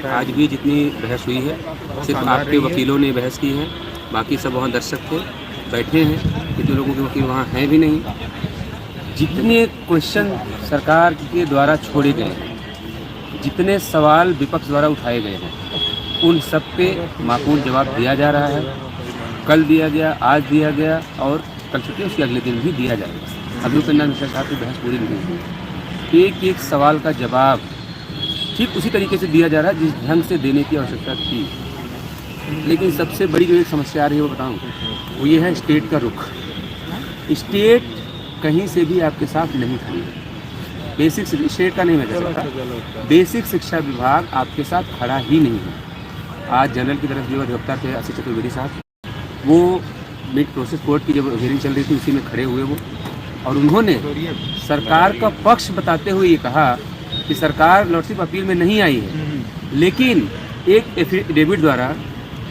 आज भी जितनी बहस हुई है सिर्फ आपके वकीलों ने बहस की है, बाकी सब वहाँ दर्शक थे, बैठे हैं, कितने लोगों के वकील वहाँ हैं भी नहीं। जितने क्वेश्चन सरकार के द्वारा छोड़े गए हैं, जितने सवाल विपक्ष द्वारा उठाए गए हैं, उन सब पे माकूल जवाब दिया जा रहा है। कल दिया गया, आज दिया गया और कल छुट्टी उसके अगले दिन भी दिया जाएगा। अभी उपेंद्र मिश्रा साहब की बहस पूरी नहीं हुई। एक एक सवाल का जवाब ठीक उसी तरीके से दिया जा रहा है जिस ढंग से देने की आवश्यकता थी। लेकिन सबसे बड़ी जो एक समस्या आ रही है वो बताऊँ, वो ये है स्टेट का रुख। स्टेट कहीं से भी आपके साथ नहीं खड़ी है। बेसिक स्टेट का नहीं मैं कह सकता, बेसिक शिक्षा विभाग आपके साथ खड़ा ही नहीं है। आज जनरल की तरफ जो अधिवक्ता थे आशीष चतुर्वेदी साहब, वो मिड प्रोसेस कोर्ट की जब हियरिंग चल रही थी उसी में खड़े हुए वो, और उन्होंने सरकार का पक्ष बताते हुए ये कहा कि सरकार लॉर्डशिप अपील में नहीं आई है, लेकिन एक एफिडेविट द्वारा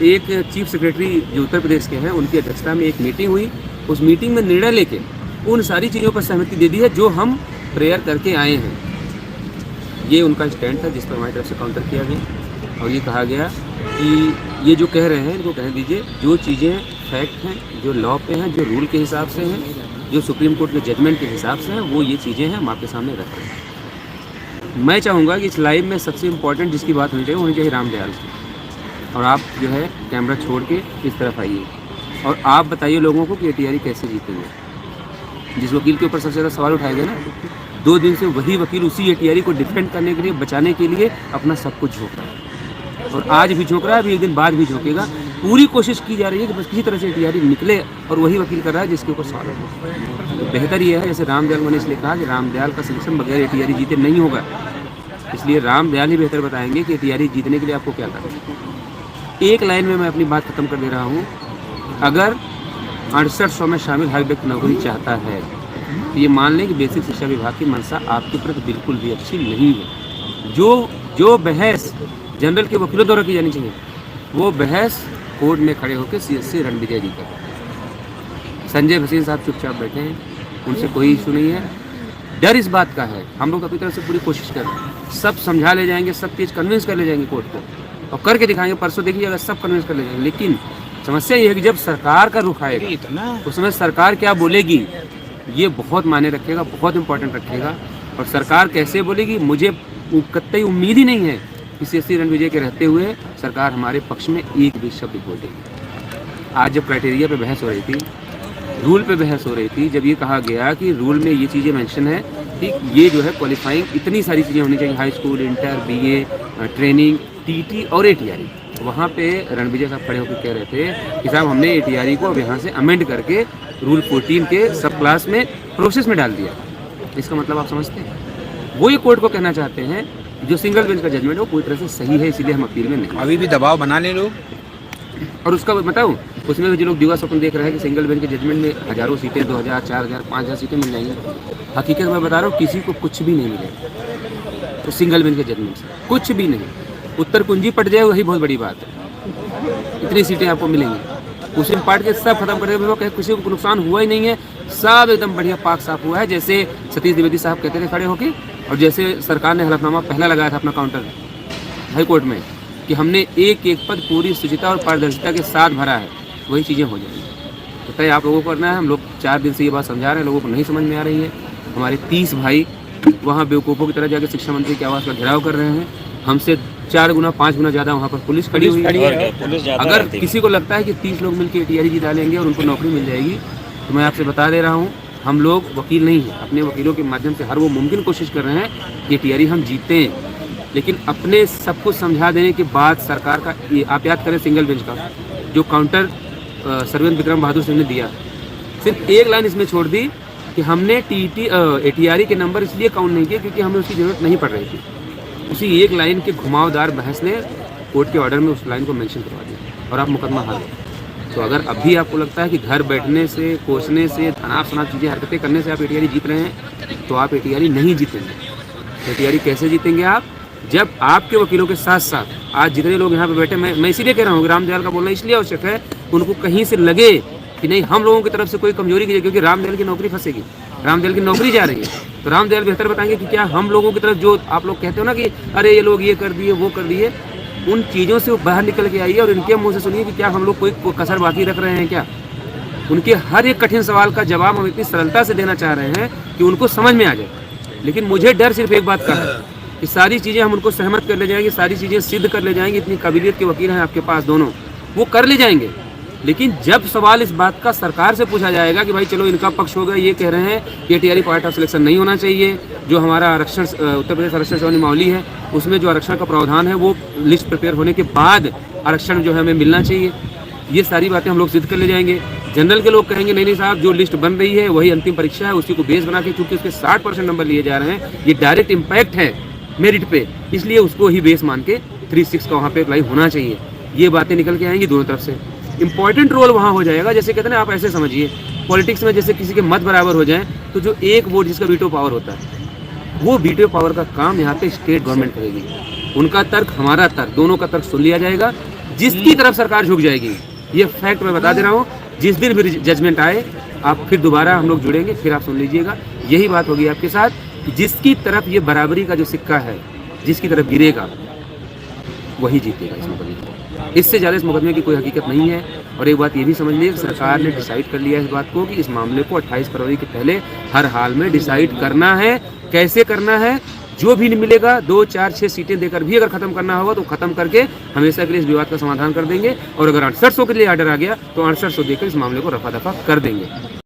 एक चीफ सेक्रेटरी जो उत्तर प्रदेश के हैं उनकी अध्यक्षता में एक मीटिंग हुई। उस मीटिंग में निर्णय लेके उन सारी चीज़ों पर सहमति दे दी है जो हम प्रेयर करके आए हैं। ये उनका स्टैंड था जिस पर हमारी तरफ से काउंटर किया गया और ये कहा गया कि ये जो कह रहे हैं इनको कह दीजिए, जो चीज़ें फैक्ट हैं, जो लॉ पे हैं, जो रूल के हिसाब से हैं, जो सुप्रीम कोर्ट के जजमेंट के हिसाब से हैं, वो ये चीज़ें हैं हम आपके सामने रख रहे हैं। मैं चाहूँगा कि इस लाइव में सबसे इम्पोर्टेंट जिसकी बात होनी चाहिए राम दयाल की। और आप जो है कैमरा छोड़ के इस तरफ आइए और आप बताइए लोगों को कि एटीआरई कैसे जीतेंगे। जिस वकील के ऊपर सबसे ज़्यादा सवाल उठाए गए ना, 2 दिन से वही वकील उसी एटीआरई को डिफेंड करने के लिए, बचाने के लिए अपना सब कुछ झोंक रहा है और आज भी झोंक रहा है, अभी एक दिन बाद भी झोंकेगा। पूरी कोशिश की जा रही है कि बस किसी तरह से एटीआरई निकले और वही वकील कर रहा है जिसके ऊपर सवाल है। बेहतर यह है, जैसे राम दयाल मैंने इसलिए कहा कि राम दयाल का सिलेक्शन बगैर एटीआरई जीते नहीं होगा, इसलिए राम दयाल ही बेहतर बताएंगे कि एटीआरई जीतने के लिए आपको क्या करना है। एक लाइन में मैं अपनी बात खत्म कर दे रहा हूँ। अगर 6800 में शामिल हाई व्यक्ति नौकरी चाहता है तो ये मान लें कि बेसिक शिक्षा विभाग की मंशा आपके प्रति बिल्कुल भी अच्छी नहीं है। जो बहस जनरल के वकीलों द्वारा की जानी चाहिए वो बहस कोर्ट में खड़े होकर सीएससी रणविजय जी कर। संजय भसीन साहब चुपचाप बैठे हैं, उनसे कोई इशू नहीं है। डर इस बात का है, हम लोग अपनी तरफ से पूरी कोशिश कर रहे हैं, सब समझा ले जाएंगे, सब चीज़ कन्विंस कर ले जाएंगे कोर्ट को और करके दिखाएंगे। परसों देखिए अगर सब कन्विंस कर ले जाएंगे। लेकिन समस्या ये है कि जब सरकार का रुख आएगा उस समय सरकार क्या बोलेगी ये बहुत मायने रखेगा, बहुत इंपॉर्टेंट रखेगा। और सरकार कैसे बोलेगी मुझे कतई उम्मीद ही नहीं है कि सीएससी रणविजय के रहते हुए सरकार हमारे पक्ष में एक भी शब्द बोलेगी। आज जब क्राइटेरिया पे बहस हो रही थी, रूल पे बहस हो रही थी, जब ये कहा गया कि रूल में ये चीज़ें मेंशन है कि ये जो है क्वालिफाइंग इतनी सारी चीज़ें होनी चाहिए, high school, inter, BA, training, TT और एटीआरई, वहाँ पे रणविजय साहब खड़े होकर कह रहे थे कि साहब हमने एटीआरई को अब यहाँ से अमेंड करके रूल 14 के सब क्लास में प्रोसेस में डाल दिया। इसका मतलब आप समझते हैं, वो ये कोर्ट को कहना चाहते हैं जो सिंगल बेंच का जजमेंट है वो पूरी तरह से सही है, इसीलिए हम अपील में नहीं। अभी भी दबाव बना ले लोग। और उसका बताऊँ, उसमें भी जो लोग दिवा स्वप्न देख रहे हैं कि सिंगल बेंच के जजमेंट में हज़ारों सीटें, 2000, 4000, 5000 सीटें मिल जाएंगी, हकीकत मैं बता रहा हूँ किसी को कुछ भी नहीं मिलेगा। तो सिंगल बेंच के जजमेंट से कुछ भी नहीं, उत्तर कुंजी पट जाए वही बहुत बड़ी बात है। इतनी सीटें आपको मिलेंगी, उसी में पार्ट के सब खत्म कर देंगे, किसी को नुकसान हुआ ही नहीं है, सब एकदम बढ़िया पाक साफ हुआ है। जैसे सतीश द्विवेदी साहब कहते थे खड़े होके, और जैसे सरकार ने हलफनामा पहला लगाया था अपना काउंटर हाई कोर्ट में कि हमने एक एक पद पूरी शुचिता और पारदर्शिता के साथ भरा है, वही चीज़ें हो जाएंगी। तो तय आप लोगों को करना है। हम लोग 4 दिन से ये बात समझा रहे हैं, लोगों को नहीं समझ में आ रही है। हमारे 30 भाई वहाँ बेवकूफ़ों की तरह जाकर शिक्षा मंत्री के आवास पर घेराव कर रहे हैं। हमसे 4 गुना 5 गुना ज़्यादा वहाँ पर पुलिस खड़ी हुई है। अगर किसी को लगता है कि 30 लोग मिलकर एटीआरई जिता लेंगे और उनको नौकरी मिल जाएगी, तो मैं आपसे बता दे रहा हूँ, हम लोग वकील नहीं हैं। अपने वकीलों के माध्यम से हर वो मुमकिन कोशिश कर रहे हैं कि एटीआरई हम जीतें। लेकिन अपने सब कुछ समझा देने के बाद सरकार का, आप याद करें सिंगल बेंच का जो काउंटर सर्वेंद्र विक्रम बहादुर सिंह ने दिया, सिर्फ एक लाइन इसमें छोड़ दी कि हमने एटीआरई के नंबर इसलिए काउंट नहीं किए क्योंकि हमें उसकी ज़रूरत नहीं पड़ रही थी। उसी एक लाइन के घुमावदार बहस ने कोर्ट के ऑर्डर में उस लाइन को मेंशन करवा दिया और आप मुकदमा हार गए। तो अगर अभी आपको लगता है कि घर बैठने से, कोसने से, अनाप शनाप चीज़ें हरकतें करने से आप एटीआरई जीत रहे हैं, तो आप एटीआरई नहीं जीतेंगे। एटीआरई कैसे जीतेंगे आप? जब आपके वकीलों के साथ साथ आज जितने लोग यहाँ पे बैठे, मैं इसीलिए कह रहा हूँ कि राम दयाल का बोलना इसलिए आवश्यक है, उनको कहीं से लगे कि नहीं हम लोगों की तरफ से कोई कमजोरी की, क्योंकि राम दयाल की नौकरी फंसेगी, राम दयाल की नौकरी जा रही है। तो राम दयाल बेहतर बताएंगे कि क्या हम लोगों की तरफ जो आप लोग कहते हो ना कि अरे ये लोग ये कर दिए वो कर दिए, उन चीज़ों से वो बाहर निकल के आइए और इनके मुंह से सुनिए कि क्या हम लोग कोई कसर बाकी रख रहे हैं क्या। उनके हर एक कठिन सवाल का जवाब हम इतनी सरलता से देना चाह रहे हैं कि उनको समझ में आ जाए। लेकिन मुझे डर सिर्फ एक बात का है कि सारी चीज़ें हम उनको सहमत कर ले जाएंगे, सारी चीज़ें सिद्ध कर ले जाएंगे, इतनी काबिलियत के वकील हैं आपके पास दोनों, वो कर ले जाएंगे। लेकिन जब सवाल इस बात का सरकार से पूछा जाएगा कि भाई चलो इनका पक्ष होगा, ये कह रहे हैं कि टीआरई पार्ट ऑफ सिलेक्शन नहीं होना चाहिए, जो हमारा आरक्षण उत्तर प्रदेश आरक्षण सेवा नियमावली है उसमें जो आरक्षण का प्रावधान है वो लिस्ट प्रिपेयर होने के बाद आरक्षण जो है हमें मिलना चाहिए, ये सारी बातें हम लोग सिद्ध कर ले जाएंगे। जनरल के लोग कहेंगे नहीं साहब, जो लिस्ट बन रही है वही अंतिम परीक्षा है, उसी को बेस बना के, क्योंकि उसके 60% नंबर लिए जा रहे हैं, ये डायरेक्ट इम्पैक्ट है मेरिट पे, इसलिए उसको ही बेस मान के 3-6 का वहाँ पे अप्लाई होना चाहिए। ये बातें निकल के आएंगी दोनों तरफ से। इंपॉर्टेंट रोल वहाँ हो जाएगा, जैसे कहते हैं ना, आप ऐसे समझिए पॉलिटिक्स में जैसे किसी के मत बराबर हो जाए तो जो एक वोट जिसका वीटो पावर होता है, वो वीटो पावर का काम यहाँ पे स्टेट गवर्नमेंट करेगी। उनका तर्क हमारा तर्क, दोनों का तर्क सुन लिया जाएगा, जिसकी तरफ सरकार झुक जाएगी, ये फैक्ट मैं बता दे रहा हूँ, जिस दिन भी जजमेंट आए आप फिर दोबारा हम लोग जुड़ेंगे, फिर आप सुन लीजिएगा, यही बात होगी आपके साथ कि जिसकी तरफ ये बराबरी का जो सिक्का है, जिसकी तरफ गिरेगा वही जीतेगा इस मुकदमे में। इससे ज़्यादा इस मुकदमे की कोई हकीकत नहीं है। और एक बात ये भी समझ लीजिए, सरकार ने डिसाइड कर लिया इस बात को कि इस मामले को 28 फरवरी के पहले हर हाल में डिसाइड करना है। कैसे करना है, जो भी मिलेगा 2, 4, 6 सीटें देकर भी अगर खत्म करना होगा तो खत्म करके हमेशा के लिए इस विवाद का समाधान कर देंगे। और अगर 6800 के लिए आर्डर आ गया तो 6800 देकर इस मामले को रफा दफा कर देंगे।